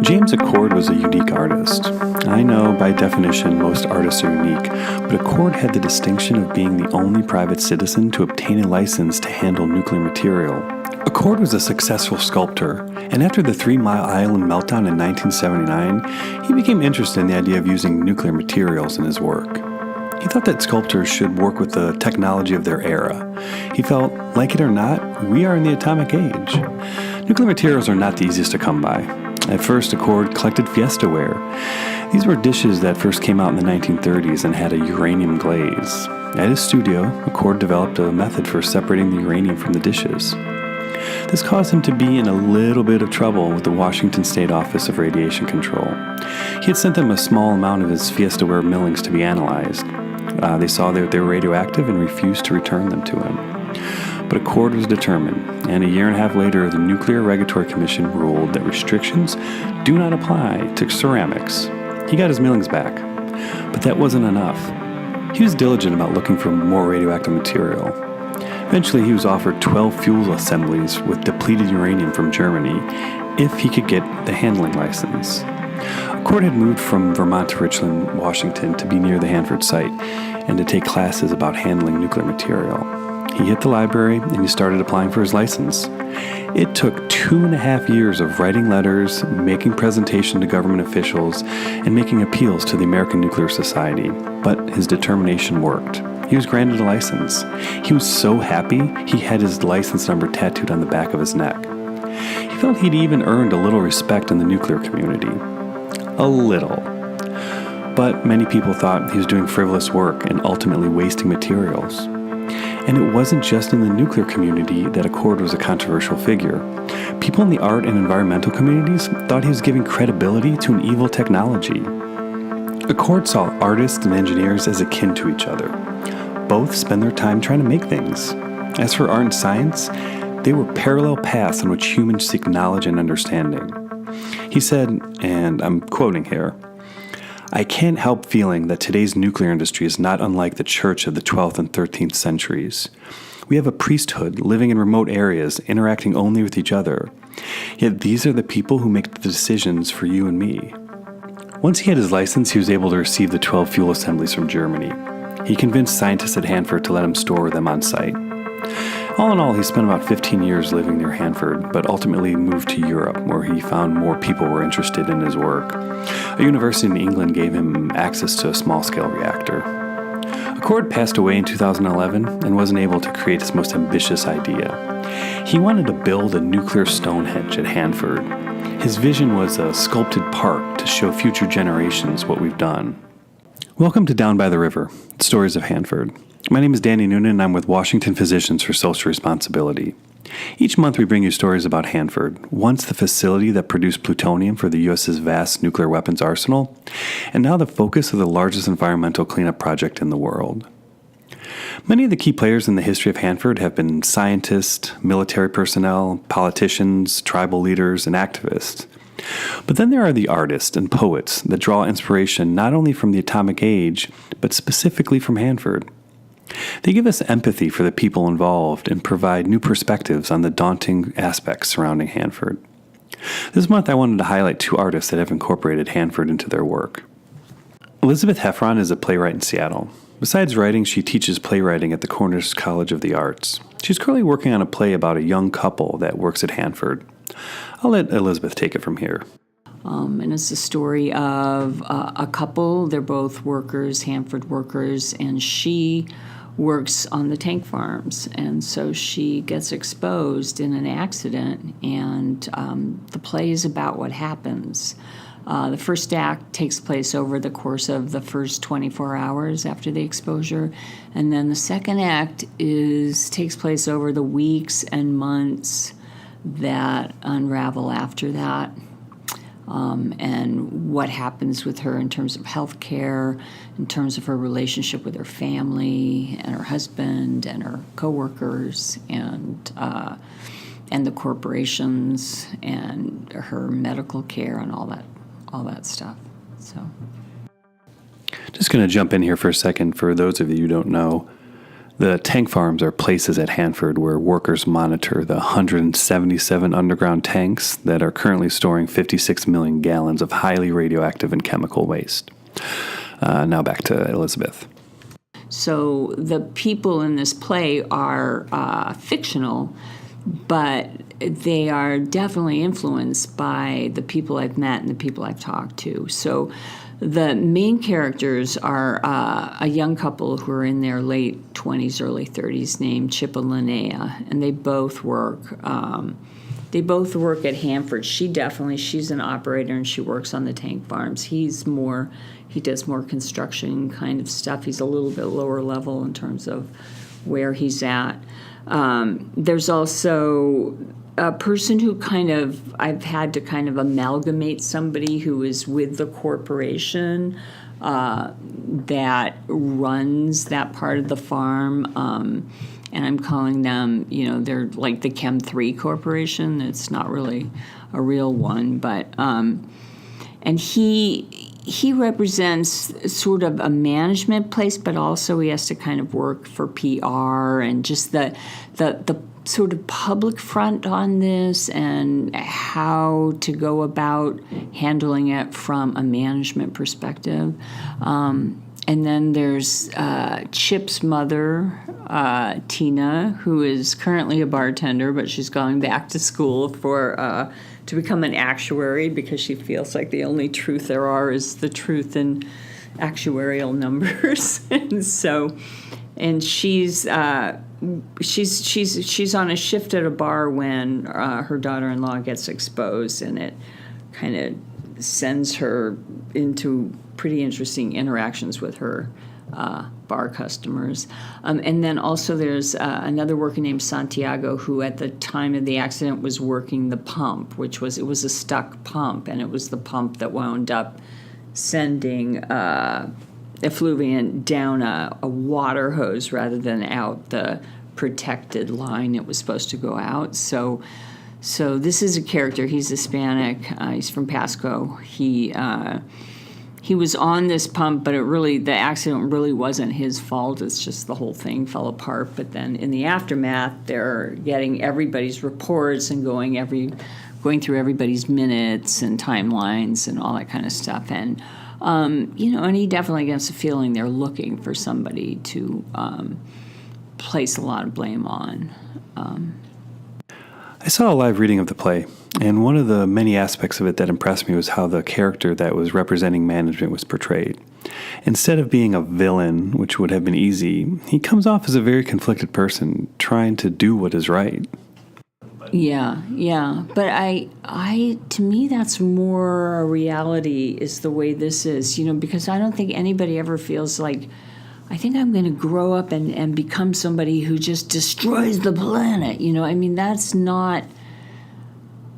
James Accord was a unique artist. I know by definition most artists are unique, but Accord had the distinction of being the only private citizen to obtain a license to handle nuclear material. Accord was a successful sculptor, and after the 3 Mile Island meltdown in 1979, he became interested in the idea of using nuclear materials in his work. He thought that sculptors should work with the technology of their era. He felt, like it or not, we are in the atomic age. Nuclear materials are not the easiest to come by. At first, Accord collected fiestaware. These were dishes that first came out in the 1930s and had a uranium glaze. At his studio, Accord developed a method for separating the uranium from the dishes. This caused him to be in a little bit of trouble with the Washington State Office of Radiation Control. He had sent them a small amount of his fiestaware millings to be analyzed. They saw that they were radioactive and refused to return them to him. But Accord was determined, and a year and a half later, the Nuclear Regulatory Commission ruled that restrictions do not apply to ceramics. He got his millings back, but that wasn't enough. He was diligent about looking for more radioactive material. Eventually, he was offered 12 fuel assemblies with depleted uranium from Germany if he could get the handling license. Accord had moved from Vermont to Richland, Washington to be near the Hanford site and to take classes about handling nuclear material. He hit the library and he started applying for his license. It took 2.5 years of writing letters, making presentation to government officials, and making appeals to the American Nuclear Society. But his determination worked. He was granted a license. He was so happy, he had his license number tattooed on the back of his neck. He felt he'd even earned a little respect in the nuclear community. A little. But many people thought he was doing frivolous work and ultimately wasting materials. And it wasn't just in the nuclear community that Accord was a controversial figure. People in the art and environmental communities thought he was giving credibility to an evil technology. Accord saw artists and engineers as akin to each other. Both spend their time trying to make things. As for art and science, they were parallel paths on which humans seek knowledge and understanding. He said, and I'm quoting here, "I can't help feeling that today's nuclear industry is not unlike the church of the 12th and 13th centuries. We have a priesthood living in remote areas, interacting only with each other. Yet these are the people who make the decisions for you and me." Once he had his license, he was able to receive the 12 fuel assemblies from Germany. He convinced scientists at Hanford to let him store them on site. All in all, he spent about 15 years living near Hanford, but ultimately moved to Europe, where he found more people were interested in his work. A university in England gave him access to a small-scale reactor. Accord passed away in 2011 and wasn't able to create his most ambitious idea. He wanted to build a nuclear Stonehenge at Hanford. His vision was a sculpted park to show future generations what we've done. Welcome to Down by the River, Stories of Hanford. My name is Danny Noonan, and I'm with Washington Physicians for Social Responsibility. Each month we bring you stories about Hanford, once the facility that produced plutonium for the U.S.'s vast nuclear weapons arsenal, and now the focus of the largest environmental cleanup project in the world. Many of the key players in the history of Hanford have been scientists, military personnel, politicians, tribal leaders, and activists. But then there are the artists and poets that draw inspiration not only from the atomic age, but specifically from Hanford. They give us empathy for the people involved and provide new perspectives on the daunting aspects surrounding Hanford. This month I wanted to highlight 2 artists that have incorporated Hanford into their work. Elizabeth Heffron is a playwright in Seattle. Besides writing, she teaches playwriting at the Cornish College of the Arts. She's currently working on a play about a young couple that works at Hanford. I'll let Elizabeth take it from here. And it's a story of a couple. They're both workers, Hanford workers, and she works on the tank farms. And so she gets exposed in an accident, and the play is about what happens. The first act takes place over the course of the first 24 hours after the exposure, and then the second act takes place over the weeks and months that unravel after that. And what happens with her in terms of health care, in terms of her relationship with her family and her husband and her coworkers and the corporations and her medical care and all that stuff. So, just going to jump in here for a second. For those of you who don't know, The tank farms are places at Hanford where workers monitor the 177 underground tanks that are currently storing 56 million gallons of highly radioactive and chemical waste. Now back to Elizabeth. So the people in this play are fictional, but they are definitely influenced by the people I've met and the people I've talked to. So the main characters are a young couple who are in their late 20s, early 30s, named Chip and Linnea, and they both work. They both work at Hanford. She's an operator and she works on the tank farms. He does more construction kind of stuff. He's a little bit lower level in terms of where he's at. There's also a person who I've had to kind of amalgamate somebody who is with the corporation that runs that part of the farm. And I'm calling them, they're like the Chem 3 Corporation. It's not really a real one, but and he represents sort of a management place, but also he has to kind of work for PR and just the sort of public front on this and how to go about handling it from a management perspective. And then there's Chip's mother, Tina, who is currently a bartender, but she's going back to school to become an actuary because she feels like the only truth there are is the truth in actuarial numbers. and she's on a shift at a bar when her daughter-in-law gets exposed, and it kind of sends her into pretty interesting interactions with her bar customers. And then also there's another worker named Santiago who at the time of the accident was working the pump, it was a stuck pump, and it was the pump that wound up sending effluent down a water hose rather than out the protected line it was supposed to go out. So this is a character. He's Hispanic. He's from Pasco. He was on this pump, but the accident really wasn't his fault. It's just the whole thing fell apart. But then in the aftermath, they're getting everybody's reports and going through everybody's minutes and timelines and all that kind of stuff. And and he definitely gets a feeling they're looking for somebody to place a lot of blame on. I saw a live reading of the play, and one of the many aspects of it that impressed me was how the character that was representing management was portrayed. Instead of being a villain, which would have been easy, he comes off as a very conflicted person trying to do what is right. Yeah. But to me, that's more a reality is the way this is, because I don't think anybody ever feels like, I think I'm going to grow up and become somebody who just destroys the planet. That's not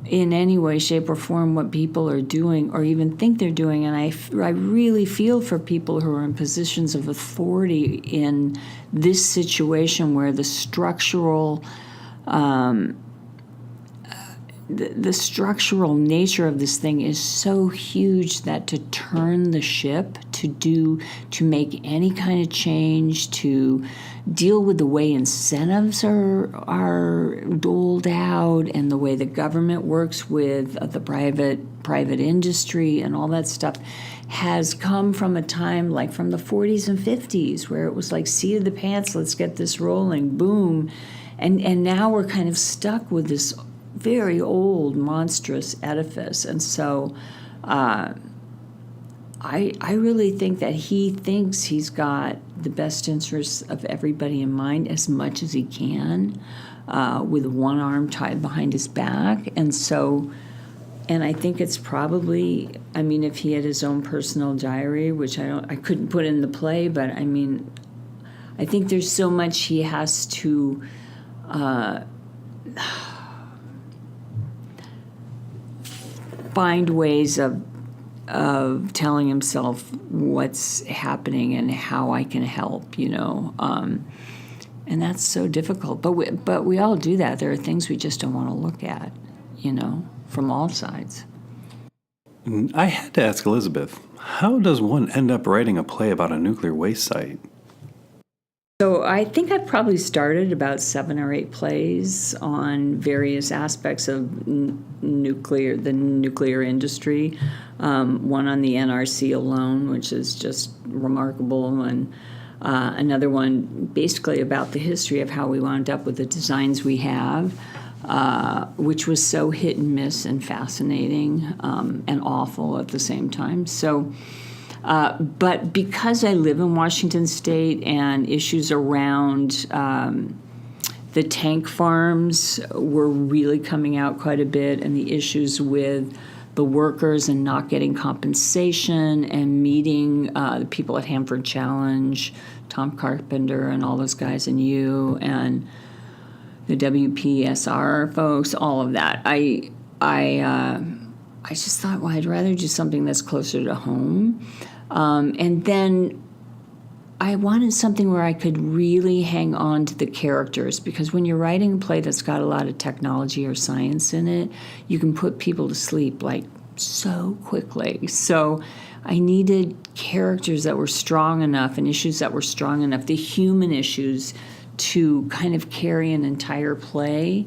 in any way, shape, or form what people are doing or even think they're doing. And I really feel for people who are in positions of authority in this situation where the structural the structural nature of this thing is so huge that to turn the ship, to make any kind of change, to deal with the way incentives are doled out and the way the government works with the private industry and all that stuff has come from a time like from the 40s and 50s where it was like seat of the pants, let's get this rolling, boom. And now we're kind of stuck with this very old, monstrous edifice. And so I really think that he thinks he's got the best interests of everybody in mind as much as he can with one arm tied behind his back. And I think it's probably, if he had his own personal diary, which I couldn't put in the play, but I think there's so much he has to find ways of telling himself what's happening and how I can help, and that's so difficult. But we all do that. There are things we just don't want to look at, from all sides. I had to ask Elizabeth, how does one end up writing a play about a nuclear waste site? So I think I've probably started about 7 or 8 plays on various aspects of the nuclear industry. One on the NRC alone, which is just remarkable, and another one basically about the history of how we wound up with the designs we have, which was so hit and miss and fascinating and awful at the same time. So. But because I live in Washington State and issues around the tank farms were really coming out quite a bit, and the issues with the workers and not getting compensation and meeting the people at Hanford Challenge, Tom Carpenter and all those guys, and you and the WPSR folks, all of that, I just thought, well, I'd rather do something that's closer to home. And then I wanted something where I could really hang on to the characters, because when you're writing a play that's got a lot of technology or science in it, you can put people to sleep like so quickly. So I needed characters that were strong enough and issues that were strong enough, the human issues, to kind of carry an entire play.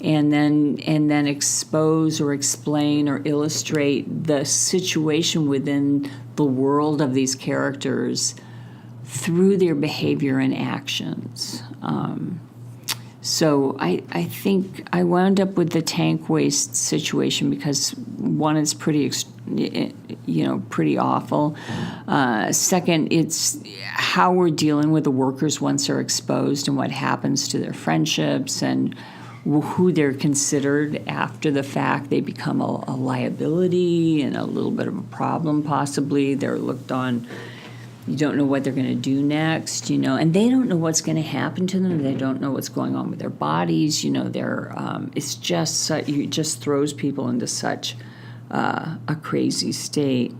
And then expose or explain or illustrate the situation within the world of these characters through their behavior and actions. So I think I wound up with the tank waste situation because, one, it's pretty awful. Second, it's how we're dealing with the workers once they're exposed and what happens to their friendships and who they're considered after the fact. They become a liability and a little bit of a problem, possibly. They're looked on. You don't know what they're going to do next, and they don't know what's going to happen to them. They don't know what's going on with their bodies. It's just it just throws people into such a crazy state.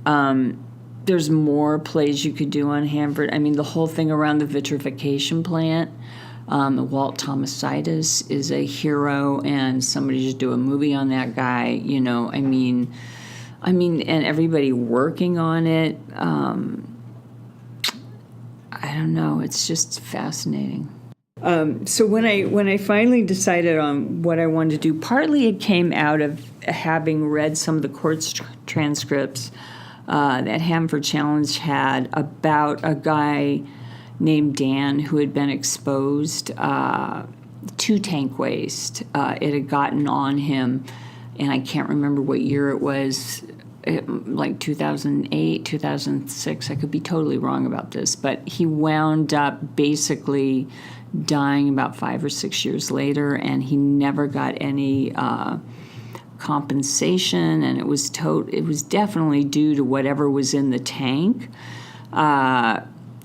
There's more plays you could do on Hanford. I mean, the whole thing around the vitrification plant. Walt Thomasitis is a hero, and somebody should do a movie on that guy. I mean, and everybody working on it. I don't know. It's just fascinating. So when I finally decided on what I wanted to do, partly it came out of having read some of the court transcripts that Hanford Challenge had about a guy named Dan who had been exposed to tank waste. It had gotten on him, and I can't remember what year it was, like 2008, 2006. I could be totally wrong about this, but he wound up basically dying about 5 or 6 years later, and he never got any compensation, and it was definitely due to whatever was in the tank.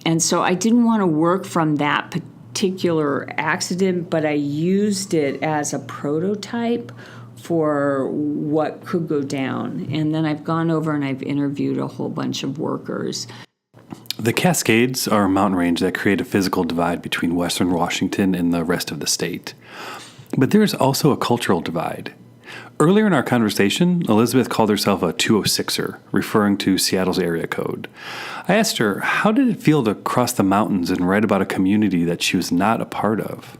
And so I didn't want to work from that particular accident, but I used it as a prototype for what could go down. And then I've gone over and I've interviewed a whole bunch of workers. The Cascades are a mountain range that create a physical divide between Western Washington and the rest of the state. But there's also a cultural divide. Earlier in our conversation, Elizabeth called herself a 206er, referring to Seattle's area code. I asked her, how did it feel to cross the mountains and write about a community that she was not a part of?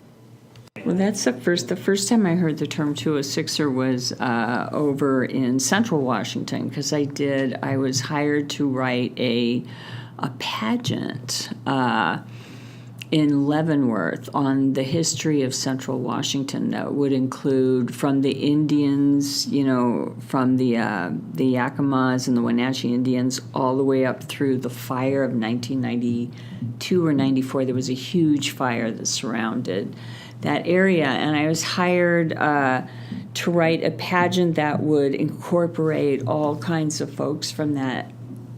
Well, that's the first time I heard the term 206er was over in Central Washington, because I was hired to write a pageant in Leavenworth on the history of Central Washington that would include from the Indians, from the Yakimas and the Wenatchee Indians, all the way up through the fire of 1992 or 94. There was a huge fire that surrounded that area, and I was hired to write a pageant that would incorporate all kinds of folks from that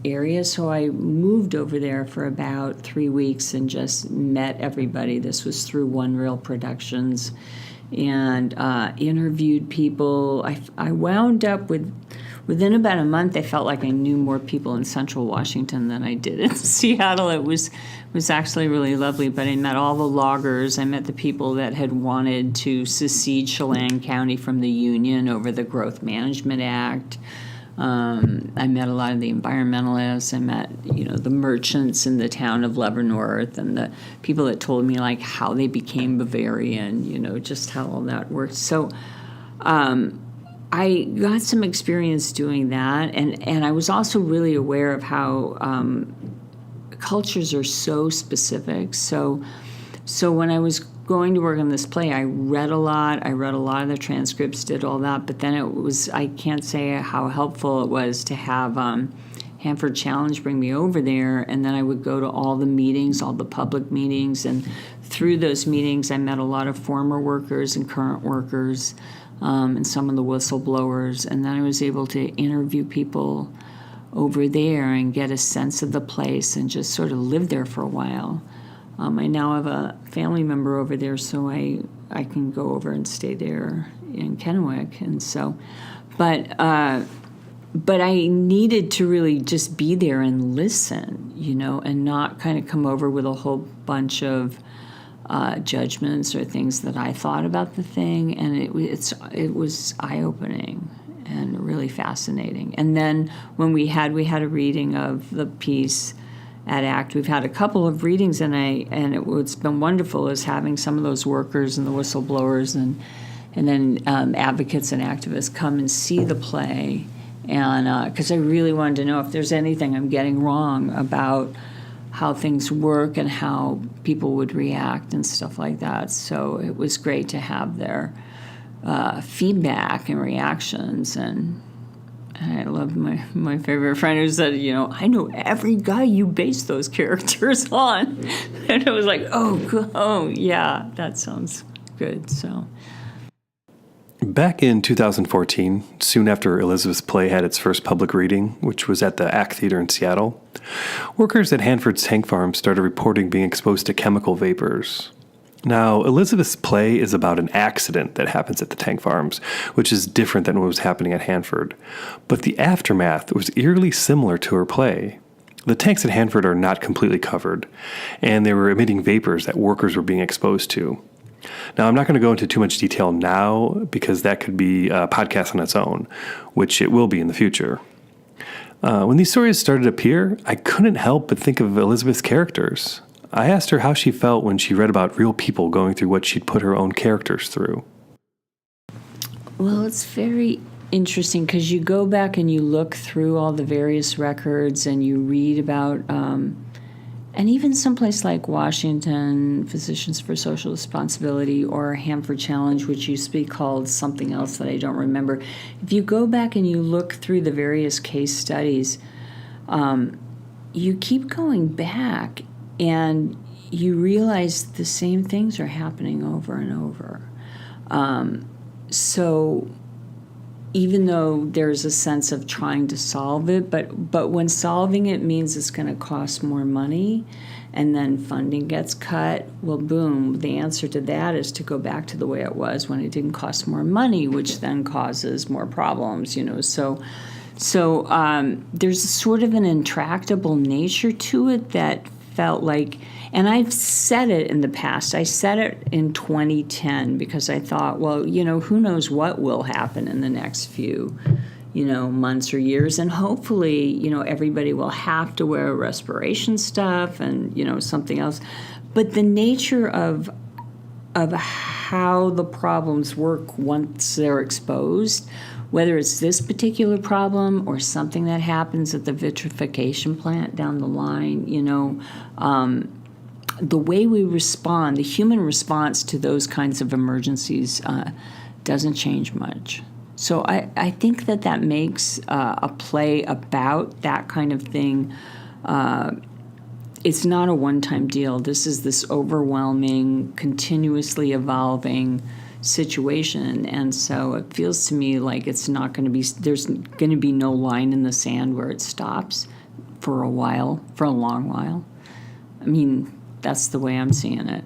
area. So I moved over there for about 3 weeks and just met everybody. This was through One Reel Productions, and interviewed people. I wound up within about a month, I felt like I knew more people in Central Washington than I did in Seattle. It was actually really lovely, but I met all the loggers. I met the people that had wanted to secede Chelan County from the Union over the Growth Management Act. I met a lot of the environmentalists. I met, the merchants in the town of Leavenworth, and the people that told me like how they became Bavarian, just how all that works. So I got some experience doing that, and I was also really aware of how cultures are so specific. So when I was going to work on this play, I read a lot. I read a lot of the transcripts, did all that. But then I can't say how helpful it was to have Hanford Challenge bring me over there. And then I would go to all the meetings, all the public meetings. And through those meetings, I met a lot of former workers and current workers, and some of the whistleblowers. And then I was able to interview people over there and get a sense of the place and just sort of live there for a while. I now have a family member over there, so I can go over and stay there in Kennewick, and so, but I needed to really just be there and listen, and not kind of come over with a whole bunch of judgments or things that I thought about the thing, and it was eye-opening and really fascinating. And then when we had a reading of the piece at ACT. We've had a couple of readings, and what's been wonderful is having some of those workers and the whistleblowers and then advocates and activists come and see the play, and because I really wanted to know if there's anything I'm getting wrong about how things work and how people would react and stuff like that. So it was great to have their feedback and reactions. And I love my favorite friend who said, I know every guy you base those characters on. And I was like, oh, yeah, that sounds good. So back in 2014, soon after Elizabeth's play had its first public reading, which was at the ACT Theater in Seattle, workers at Hanford's tank farm started reporting being exposed to chemical vapors. Now, Elizabeth's play is about an accident that happens at the tank farms, which is different than what was happening at Hanford. But the aftermath was eerily similar to her play. The tanks at Hanford are not completely covered, and they were emitting vapors that workers were being exposed to. Now, I'm not going to go into too much detail now because that could be a podcast on its own, which it will be in the future. When these stories started to appear, I couldn't help but think of Elizabeth's characters. I asked her how she felt when she read about real people going through what she'd put her own characters through. Well, it's very interesting because you go back and you look through all the various records and you read about, and even someplace like Washington, Physicians for Social Responsibility, or Hanford Challenge, which used to be called something else that I don't remember. If you go back and you look through the various case studies, you keep going back and you realize the same things are happening over and over. So even though there's a sense of trying to solve it, but when solving it means it's going to cost more money and then funding gets cut, well, boom, the answer to that is to go back to the way it was when it didn't cost more money, which then causes more problems, So there's sort of an intractable nature to it that felt like, and I've said it in the past. I said it in 2010 because I thought, well, who knows what will happen in the next few, months or years, and hopefully, everybody will have to wear respiration stuff and something else. But the nature of how the problems work once they're exposed, whether it's this particular problem or something that happens at the vitrification plant down the line, the way we respond, the human response to those kinds of emergencies doesn't change much. So I think that makes a play about that kind of thing. It's not a one-time deal. This is this overwhelming, continuously evolving situation, and so it feels to me like it's not going to be, there's going to be no line in the sand where it stops for a while, for a long while. I mean, that's the way I'm seeing it.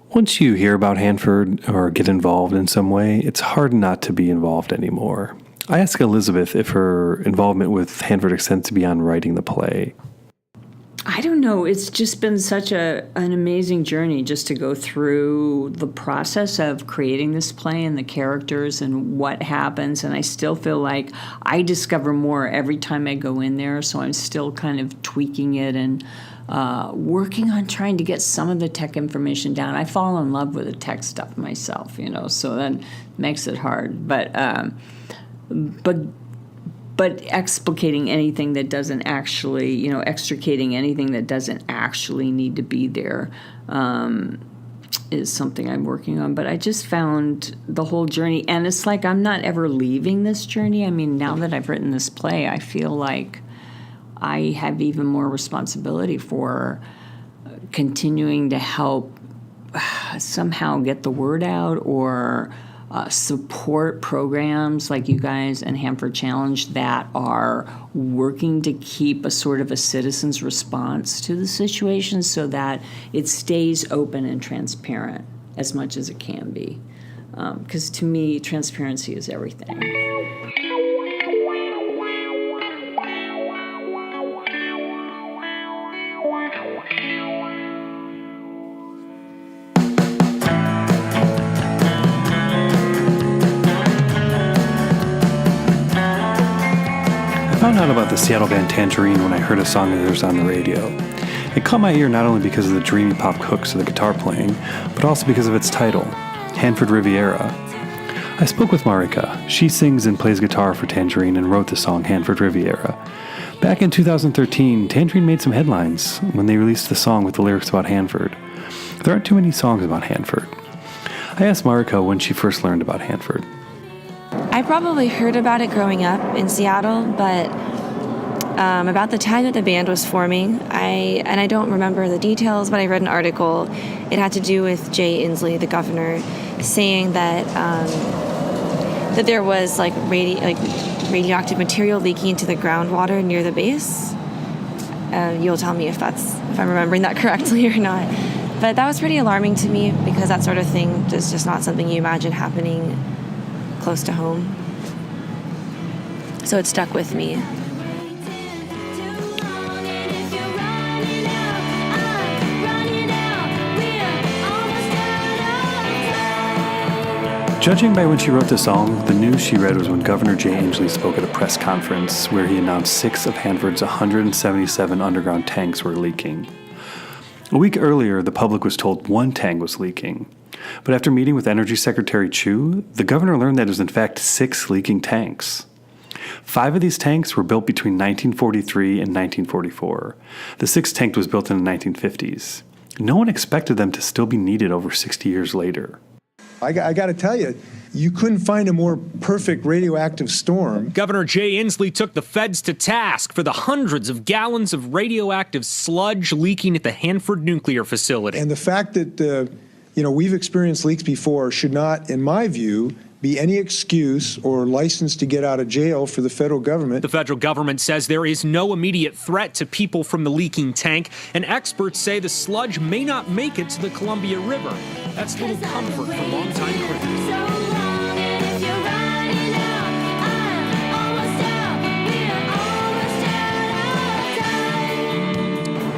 Once you hear about Hanford or get involved in some way, it's hard not to be involved anymore. I asked Elizabeth if her involvement with Hanford extends beyond writing the play. I don't know. It's just been such an amazing journey just to go through the process of creating this play and the characters and what happens. And I still feel like I discover more every time I go in there. So I'm still kind of tweaking it and working on trying to get some of the tech information down. I fall in love with the tech stuff myself, so that makes it hard. But explicating anything that doesn't actually, extricating anything that doesn't actually need to be there is something I'm working on. But I just found the whole journey, and it's like I'm not ever leaving this journey. I mean, now that I've written this play, I feel like I have even more responsibility for continuing to help somehow get the word out or support programs like you guys and Hanford Challenge that are working to keep a sort of a citizen's response to the situation so that it stays open and transparent as much as it can be. Because to me, transparency is everything. I found out about the Seattle band Tangerine when I heard a song of theirs on the radio. It caught my ear not only because of the dreamy pop hooks of the guitar playing, but also because of its title, Hanford Riviera. I spoke with Marika. She sings and plays guitar for Tangerine and wrote the song Hanford Riviera. Back in 2013, Tangerine made some headlines when they released the song with the lyrics about Hanford. There aren't too many songs about Hanford. I asked Marika when she first learned about Hanford. I probably heard about it growing up in Seattle, but about the time that the band was forming, I don't remember the details, but I read an article. It had to do with Jay Inslee, the governor, saying that that there was radioactive material leaking into the groundwater near the base. You'll tell me if I'm remembering that correctly or not. But that was pretty alarming to me because that sort of thing is just not something you imagine happening close to home. So it stuck with me. Judging by when she wrote the song, the news she read was when Governor Jay Inslee spoke at a press conference where he announced 6 of Hanford's 177 underground tanks were leaking. A week earlier, the public was told 1 tank was leaking. But after meeting with Energy Secretary Chu, the governor learned that it was in fact 6 leaking tanks. 5 of these tanks were built between 1943 and 1944. The 6th tank was built in the 1950s. No one expected them to still be needed over 60 years later. I got to tell you, you couldn't find a more perfect radioactive storm. Governor Jay Inslee took the feds to task for the hundreds of gallons of radioactive sludge leaking at the Hanford nuclear facility. And the fact that we've experienced leaks before should not, in my view, be any excuse or license to get out of jail for the federal government. The federal government says there is no immediate threat to people from the leaking tank, and experts say the sludge may not make it to the Columbia River. That's little comfort for longtime critics.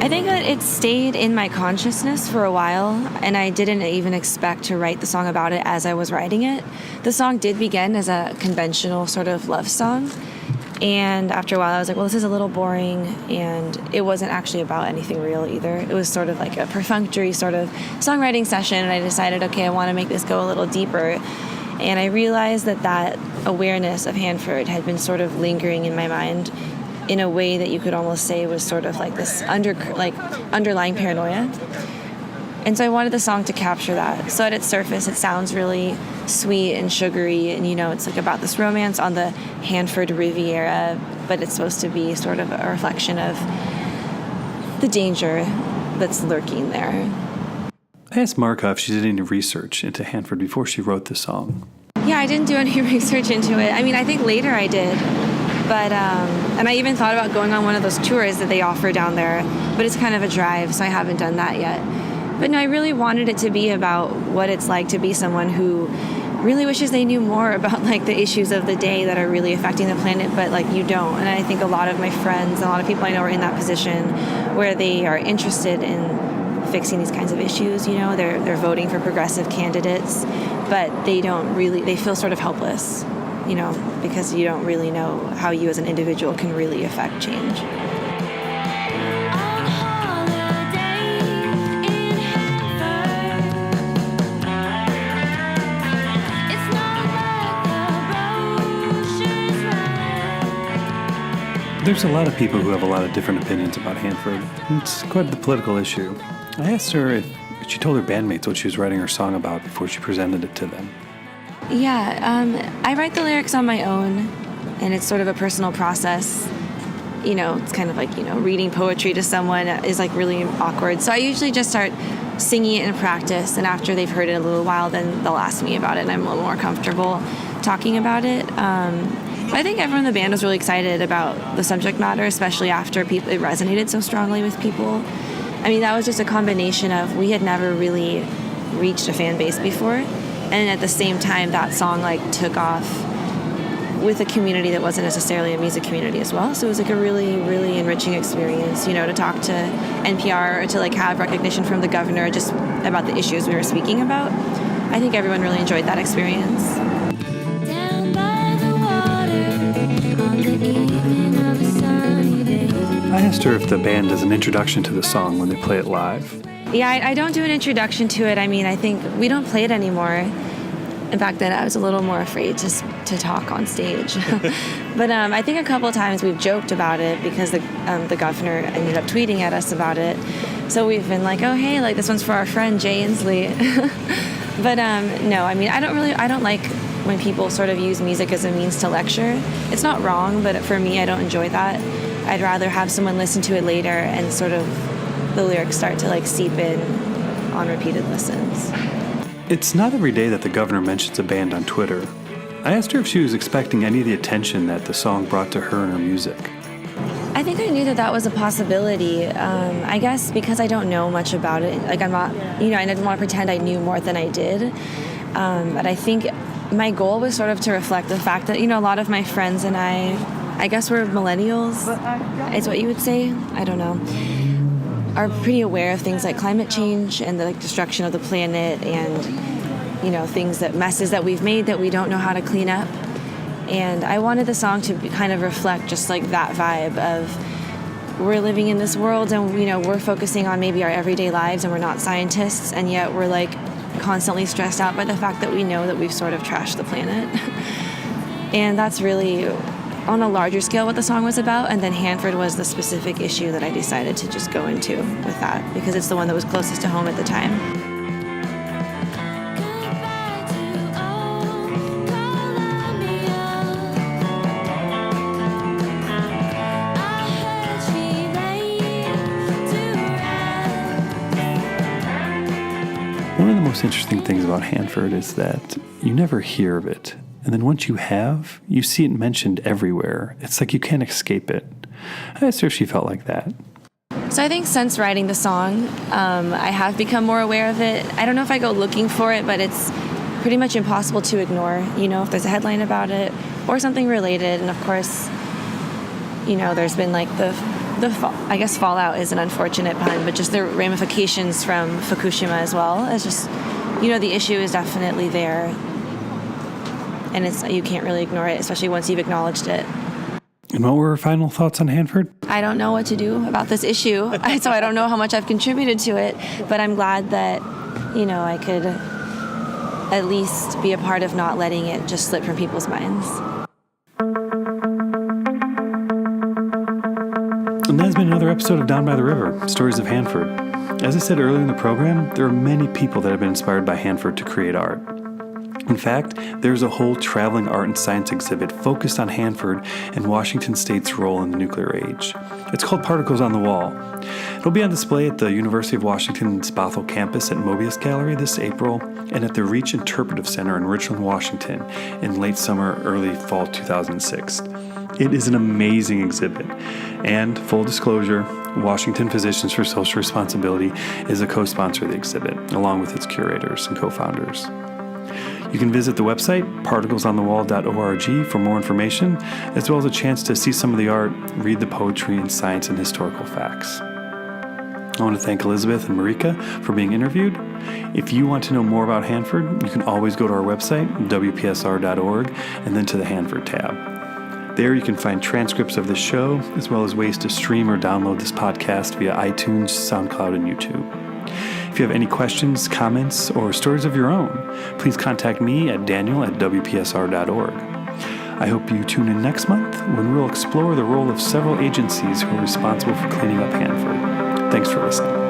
I think that it stayed in my consciousness for a while, and I didn't even expect to write the song about it as I was writing it. The song did begin as a conventional sort of love song, and after a while I was like, well, this is a little boring, and it wasn't actually about anything real either. It was sort of like a perfunctory sort of songwriting session, and I decided, okay, I want to make this go a little deeper. And I realized that awareness of Hanford had been sort of lingering in my mind in a way that you could almost say was sort of like this underlying paranoia. And so I wanted the song to capture that. So at its surface, it sounds really sweet and sugary, and it's like about this romance on the Hanford Riviera, but it's supposed to be sort of a reflection of the danger that's lurking there. I asked Marika if she did any research into Hanford before she wrote the song. Yeah, I didn't do any research into it. I mean, I think later I did. But, and I even thought about going on one of those tours that they offer down there, but it's kind of a drive, so I haven't done that yet. But no, I really wanted it to be about what it's like to be someone who really wishes they knew more about like the issues of the day that are really affecting the planet, but like you don't. And I think a lot of my friends, a lot of people I know are in that position where they are interested in fixing these kinds of issues. You know, they're voting for progressive candidates, but they feel sort of helpless, you know, because you don't really know how you as an individual can really affect change. There's a lot of people who have a lot of different opinions about Hanford. It's quite the political issue. I asked her if she told her bandmates what she was writing her song about before she presented it to them. Yeah, I write the lyrics on my own, and it's sort of a personal process. You know, it's kind of like, you know, reading poetry to someone is like really awkward. So I usually just start singing it in practice, and after they've heard it a little while, then they'll ask me about it, and I'm a little more comfortable talking about it. But I think everyone in the band was really excited about the subject matter, especially after it resonated so strongly with people. I mean, that was just a combination of we had never really reached a fan base before, and at the same time, that song like took off with a community that wasn't necessarily a music community as well. So it was like a really, really enriching experience, you know, to talk to NPR or to like have recognition from the governor just about the issues we were speaking about. I think everyone really enjoyed that experience. I asked her if the band does an introduction to the song when they play it live. Yeah, I don't do an introduction to it. I mean, I think we don't play it anymore. And back then, I was a little more afraid to talk on stage. But I think a couple of times we've joked about it because the governor ended up tweeting at us about it. So we've been like, oh, hey, like this one's for our friend Jay Inslee. But no, I mean, I don't like when people sort of use music as a means to lecture. It's not wrong, but for me, I don't enjoy that. I'd rather have someone listen to it later and sort of the lyrics start to like seep in on repeated listens. It's not every day that the governor mentions a band on Twitter. I asked her if she was expecting any of the attention that the song brought to her and her music. I think I knew that was a possibility. I guess because I don't know much about it. Like I'm not, you know, I didn't want to pretend I knew more than I did. But I think my goal was sort of to reflect the fact that, you know, a lot of my friends and I guess we're millennials, is what you would say. I don't know. Are pretty aware of things like climate change and the like, destruction of the planet and, you know, messes that we've made that we don't know how to clean up. And I wanted the song to kind of reflect just like that vibe of we're living in this world and, you know, we're focusing on maybe our everyday lives and we're not scientists, and yet we're like constantly stressed out by the fact that we know that we've sort of trashed the planet. And that's really on a larger scale what the song was about, and then Hanford was the specific issue that I decided to just go into with that because it's the one that was closest to home at the time. One of the most interesting things about Hanford is that you never hear of it. And then once you have, you see it mentioned everywhere. It's like you can't escape it. I asked her if she felt like that. So I think since writing the song, I have become more aware of it. I don't know if I go looking for it, but it's pretty much impossible to ignore, you know, if there's a headline about it or something related. And of course, you know, there's been like I guess fallout is an unfortunate pun, but just the ramifications from Fukushima as well. It's just, you know, the issue is definitely there. And you can't really ignore it, especially once you've acknowledged it. And what were her final thoughts on Hanford? I don't know what to do about this issue, so I don't know how much I've contributed to it, but I'm glad that, you know, I could at least be a part of not letting it just slip from people's minds. And that has been another episode of Down by the River, Stories of Hanford. As I said earlier in the program, there are many people that have been inspired by Hanford to create art. In fact, there's a whole traveling art and science exhibit focused on Hanford and Washington State's role in the nuclear age. It's called Particles on the Wall. It'll be on display at the University of Washington's Bothell campus at Mobius Gallery this April and at the Reach Interpretive Center in Richland, Washington in late summer, early fall 2006. It is an amazing exhibit. And full disclosure, Washington Physicians for Social Responsibility is a co-sponsor of the exhibit, along with its curators and co-founders. You can visit the website, particlesonthewall.org, for more information, as well as a chance to see some of the art, read the poetry, and science and historical facts. I want to thank Elizabeth and Marika for being interviewed. If you want to know more about Hanford, you can always go to our website, wpsr.org, and then to the Hanford tab. There you can find transcripts of this show, as well as ways to stream or download this podcast via iTunes, SoundCloud, and YouTube. If you have any questions, comments, or stories of your own, please contact me at daniel@wpsr.org. I hope you tune in next month when we'll explore the role of several agencies who are responsible for cleaning up Hanford. Thanks for listening.